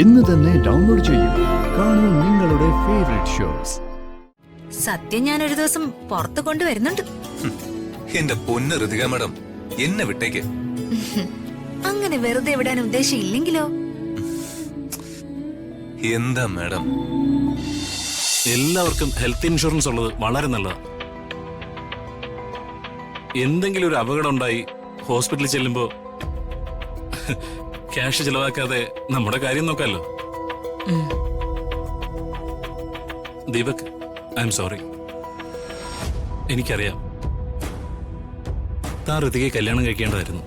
ഇന്ന് തന്നെ ഡൗൺലോഡ് ചെയ്യൂ. കാണൂ നിങ്ങളുടെ ഫേവറേറ്റ് ഷോസ്. സത്യം ഞാൻ ഒരു ദിവസം പുറത്തു കൊണ്ടുവരുന്നുണ്ട്. എന്റെ പൊന്ന് ഋതിക മാഡം, എന്നെ വിട്ടേക്ക്. അങ്ങനെ വെറുതെ വിടാൻ ഉദ്ദേശമില്ലെങ്കിലോ? എന്താ മാഡം? എല്ലാവർക്കും ഹെൽത്ത് ഇൻഷുറൻസ് ഉള്ളത് വളരെ നല്ലതാണ്. എന്തെങ്കിലും ഒരു അപകടം ഉണ്ടായി ഹോസ്പിറ്റലിൽ ചെല്ലുമ്പോ ക്യാഷ് ചെലവാക്കാതെ നമ്മുടെ കാര്യം നോക്കാമല്ലോ. Deepak, I am sorry. എനിക്കറിയാം താൻ ഋതികയെ കല്യാണം കഴിക്കേണ്ടതായിരുന്നു.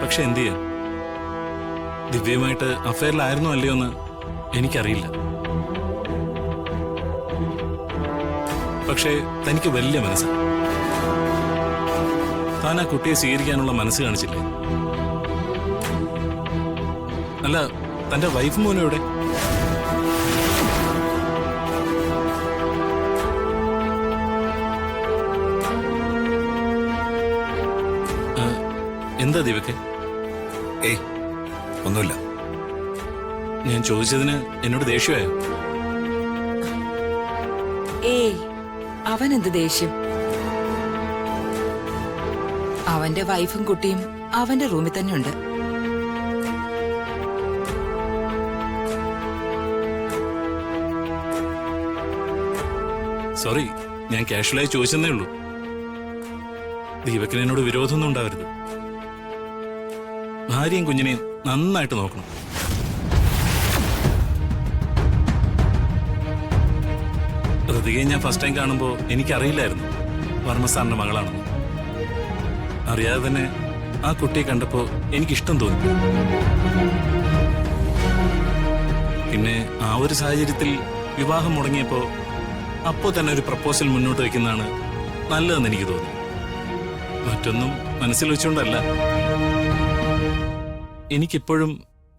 പക്ഷെ എന്ത് ചെയ്യാൻ, ദിവ്യയുമായിട്ട് അഫയറിലായിരുന്നോ അല്ലയോ എന്ന് എനിക്കറിയില്ല. പക്ഷേ തനിക്ക് വലിയ മനസ്സാണ്. താൻ ആ കുട്ടിയെ സ്വീകരിക്കാനുള്ള മനസ്സ് കാണിച്ചില്ലേ? അല്ല, തന്റെ വൈഫ് മോനും എവിടെ? എന്താ ദീപക്കെ? ഏയ്, ഒന്നുമില്ല. ഞാൻ ചോദിച്ചതിന് എന്നോട് ദേഷ്യമായോ? ഏയ്, അവനെന്ത് ദേഷ്യം? അവന്റെ വൈഫും കുട്ടിയും അവന്റെ റൂമിൽ തന്നെ ഉണ്ട്. സോറി, ഞാൻ കാഷ്വലായി ചോദിച്ചെന്നേ ഉള്ളൂ. ദീപക്കിന് എന്നോട് വിരോധമൊന്നും ഉണ്ടാവരുത്. ഭാര്യയും കുഞ്ഞിനെയും നന്നായിട്ട് നോക്കണം. ഋതികയെ ഞാൻ ഫസ്റ്റ് ടൈം കാണുമ്പോൾ എനിക്കറിയില്ലായിരുന്നു വർമ്മ സാറിന്റെ മകളാണെന്ന്. അറിയാതെ തന്നെ ആ കുട്ടിയെ കണ്ടപ്പോൾ എനിക്കിഷ്ടം തോന്നി. പിന്നെ ആ ഒരു സാഹചര്യത്തിൽ വിവാഹം മുടങ്ങിയപ്പോൾ അപ്പോൾ തന്നെ ഒരു പ്രപ്പോസൽ മുന്നോട്ട് വയ്ക്കുന്നതാണ് നല്ലതെന്ന് എനിക്ക് തോന്നി. മറ്റൊന്നും മനസ്സിൽ വെച്ചുകൊണ്ടല്ല. എനിക്കിപ്പോഴും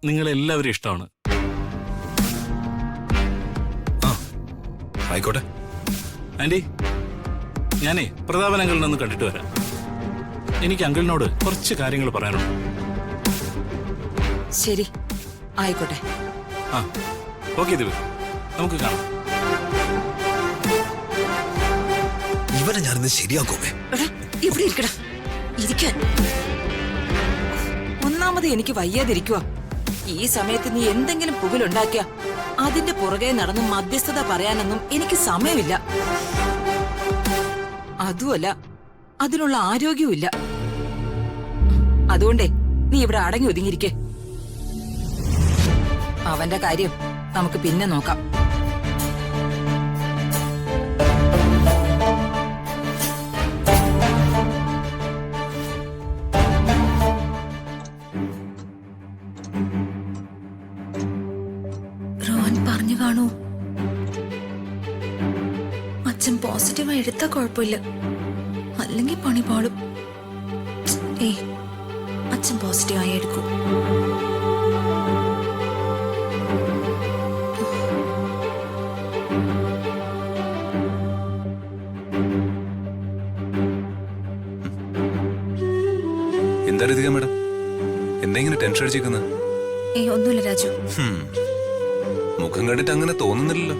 നിങ്ങളെല്ലാവരും ഇഷ്ടമാണ്. ആയിക്കോട്ടെ ആന്റി, ഞാനേ പ്രതാപൻ അങ്കിളിനെ ഒന്ന് കണ്ടിട്ട് വരാം. എനിക്ക് അങ്കിളിനോട് കുറച്ച് കാര്യങ്ങൾ പറയാനുണ്ട്. ശരി, ആയിക്കോട്ടെ. ആ, ഓക്കെ ദിവ, നമുക്ക് കാണാം. ഇവനെ ഞാനിന്ന് ശരിയാക്കുമേ. എടാ, ഇവിടെ ഇരിക്കടാ. ഇരിക്കാൻ. ഒന്നാമത് എനിക്ക് വയ്യാതിരിക്കുക. ഈ സമയത്ത് നീ എന്തെങ്കിലും പുകിലുണ്ടാക്കിയ അതിന്റെ പുറകെ നടന്ന് മധ്യസ്ഥത പറയാനൊന്നും എനിക്ക് സമയമില്ല. അതുമല്ല, അതിനുള്ള ആരോഗ്യവുമില്ല. അതുകൊണ്ടേ നീ ഇവിടെ അടങ്ങി ഒതുങ്ങിയിരിക്കെ. അവന്റെ കാര്യം നമുക്ക് പിന്നെ നോക്കാം. റോഹൻ പറഞ്ഞു കാണൂ, അച്ഛൻ പോസിറ്റീവായി എടുത്താ കുഴപ്പമില്ല, അല്ലെങ്കിൽ പണി പാടും. ഏയ്, അച്ഛൻ പോസിറ്റീവായി എടുക്കും. എന്താ ഋതിക മാഡം, എന്തെങ്കിലും ടെൻഷൻ അടിച്ചിരിക്കുന്നത്? ഏയ്, ഒന്നുമില്ല രാജു. മുഖം കണ്ടിട്ട് അങ്ങനെ തോന്നുന്നില്ലല്ലോ.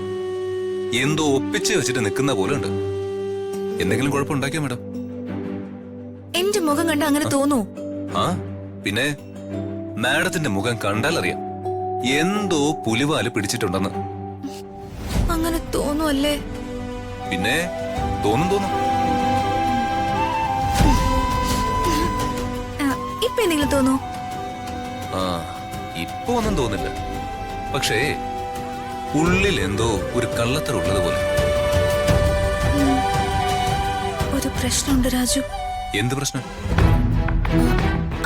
എന്തോ ഒപ്പിച്ച് വെച്ചിട്ട് നിൽക്കുന്ന പോലെ ഉണ്ട്. എന്തെങ്കിലും കുഴപ്പമുണ്ടാക്കിയോ മാഡം? എന്റെ മുഖം കണ്ട അങ്ങനെ തോന്നൂ? ആ, പിന്നെ മാഡത്തിന്റെ മുഖം കണ്ടാൽ അറിയാം എന്തോ പുലിവാല് പിടിച്ചിട്ടുണ്ടെന്ന്. അങ്ങനെ തോന്നുവല്ലേ? പിന്നെ തോന്നും. ഇപ്പൊ എന്തെങ്കിലും തോന്നൂ? ആ, ഇപ്പൊ ഒന്നും തോന്നില്ല. പക്ഷേ ഉള്ളിൽ എന്തോ ഒരു കള്ളത്തറുള്ളത് പോലെ. ഒരു പ്രശ്നമുണ്ട് രാജു. എന്ത് പ്രശ്നം?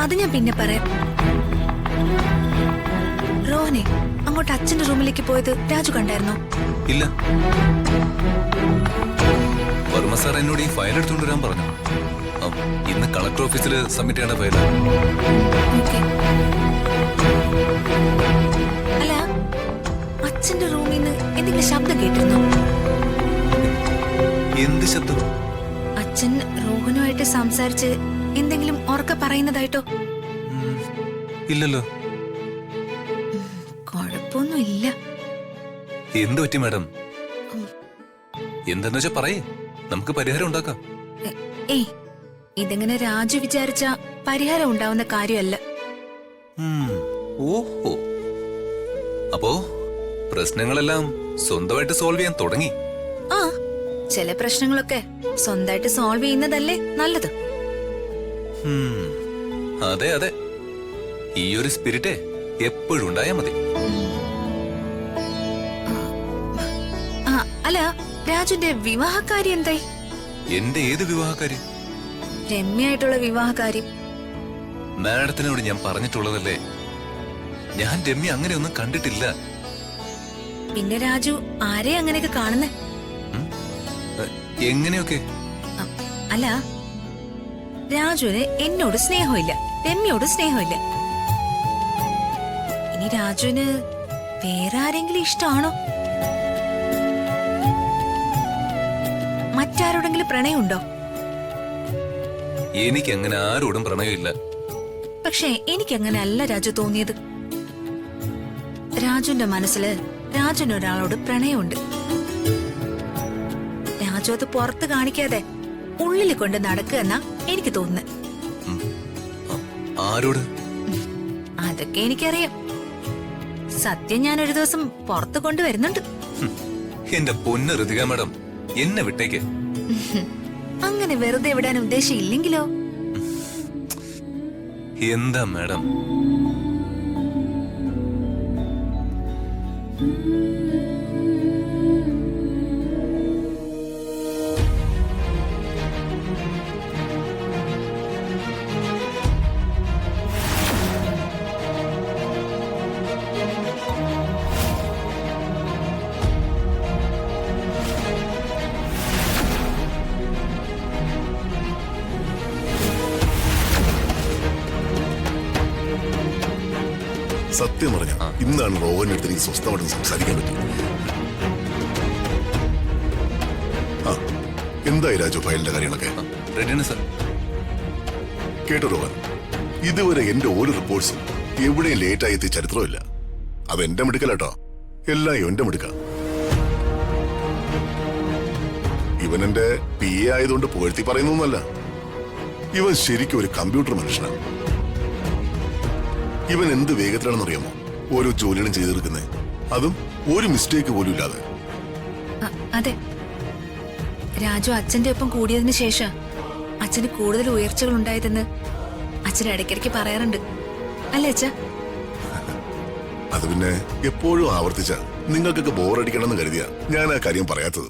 അത് ഞാൻ പിന്നെ പറയാം. റോനെ അങ്ങോട്ട് അച്ഛന്റെ റൂമിലേക്ക് പോയത് രാജു കണ്ടായിരുന്നോ? ഇല്ല. വർമ്മ സാർ എന്നോട് ഈ ഫയൽ എടുത്തുകൊണ്ട് വരാൻ പറഞ്ഞു. ഇന്ന് കളക്ടർ ഓഫീസിൽ സബ്മിറ്റ് ചെയ്യേണ്ട ഫയലാണ്. അല്ല, അച്ഛന്റെ റൂമിൽ നിന്ന് എന്തെങ്കിലും ശബ്ദം കേട്ടിരുന്നോ? എന്ത് ശബ്ദം? അച്ഛൻ റോഹനുമായിട്ട് സംസാരിച്ച് എന്തെങ്കിലും ഉറക്കെ പറയുന്നതായിട്ടോ? ഇല്ലല്ലോ. ഒന്നുമില്ല. എന്ത് പറ്റി മാഡം? എന്താന്ന് വെച്ചാ പറയേ, നമുക്ക് പരിഹാരം ഉണ്ടാക്കാം. ഏയ്, ഇതെങ്ങനെ രാജു വിചാരിച്ച പരിഹാരം ഉണ്ടാവുന്ന കാര്യമല്ല. ഓഹോ, അപ്പോ പ്രശ്നങ്ങളെല്ലാം സ്വന്തമായിട്ട് സോൾവ് ചെയ്യാൻ തുടങ്ങി. ആ, ചില പ്രശ്നങ്ങളൊക്കെ സ്വന്തമായിട്ട് സോൾവ് ചെയ്യുന്നതല്ലേ നല്ലത്. അതെ അതെ, ഈ ഒരു സ്പിരിറ്റ് എപ്പോഴും ഉണ്ടായാ മതി. അല്ല, രാജുന്റെ വിവാഹക്കാരി എന്തായി? എന്റെ ഏത് വിവാഹക്കാര്യം? രമ്യായിട്ടുള്ള വിവാഹകാര്യം. മാഡത്തിനോട് ഞാൻ പറഞ്ഞിട്ടുള്ളതല്ലേ, ഞാൻ രമ്യ അങ്ങനെയൊന്നും കണ്ടിട്ടില്ല. പിന്നെ രാജു ആരെ അങ്ങനെയൊക്കെ കാണുന്നേ? എങ്ങനെയൊക്കെ? അല്ല, രാജുവിന് എന്നോട് സ്നേഹമില്ല, രമ്യോട് സ്നേഹമില്ല. ഇനി രാജുവിന് വേറെ ആരെങ്കിലും ഇഷ്ടമാണോ? മറ്റാരോടെങ്കിലും പ്രണയമുണ്ടോ? എനിക്ക് അങ്ങനെ ആരോടും പ്രണയമില്ല. പക്ഷേ എനിക്കങ്ങനെ അല്ല രാജു തോന്നിയത്. രാജുവിന്റെ മനസ്സില് രാജുവിന് ഒരാളോട് പ്രണയമുണ്ട്. രാജു അത് പുറത്ത് കാണിക്കാതെ ഉള്ളിൽ കൊണ്ട് നടക്കുക എന്നാ എനിക്ക് തോന്നുന്നത്. ആരോട്? അതൊക്കെ എനിക്കറിയാം. സത്യം ഞാൻ ഒരു ദിവസം പുറത്ത് കൊണ്ടുവരുന്നുണ്ട്. എന്റെ പൊന്ന് ഋതിക മാഡം, എന്നെ വിട്ടേക്ക്. അങ്ങനെ വെറുതെ വിടാൻ ഉദ്ദേശമില്ലെങ്കിലോ? എന്താ മാഡം? സത്യം പറഞ്ഞ ഇന്നാണ് റോഹന്റെ അടുത്ത് എനിക്ക് സ്വസ്ഥമായിട്ട് സംസാരിക്കാൻ പറ്റും. ആ, എന്തായി രാജു ഫയലിന്റെ കാര്യങ്ങളൊക്കെ? റെഡിയാണ് സർ. കേട്ടോ റോഹൻ, ഇതുവരെ എന്റെ ഒരു റിപ്പോർട്ട്സും എവിടെയും ലേറ്റായി എത്തിയ ചരിത്രമില്ല. അത് എന്റെ മിടുക്കലാട്ടോ, എല്ലാം എന്റെ മിടുക്ക. ഇവൻ എന്റെ പി എ ആയതുകൊണ്ട് പുകഴ്ത്തി പറയുന്നൊന്നല്ല. ഇവൻ ശരിക്കും ഒരു കമ്പ്യൂട്ടർ മനുഷ്യനാണ്. ഇവൻ എന്ത് വേഗത്തിലാണെന്നറിയാമോ ഓരോ ജോലികളും ചെയ്തു തീർക്കുന്നേ, അതും ഒരു മിസ്റ്റേക്ക് പോലും ഇല്ലാതെ. അതെ, രാജു അച്ഛന്റെ ഒപ്പം കൂടിയതിനു ശേഷം അച്ഛന് കൂടുതൽ ഉയർച്ചകൾ ഉണ്ടായതെന്ന് അച്ഛൻ ഇടയ്ക്കിടയ്ക്ക് പറയാറുണ്ട്, അല്ലേ അച്ഛ? അത് പിന്നെ എപ്പോഴും ആവർത്തിച്ച നിങ്ങൾക്കൊക്കെ ബോറടിക്കണമെന്ന് കരുതിയാ ഞാൻ ആ കാര്യം പറയാത്തത്.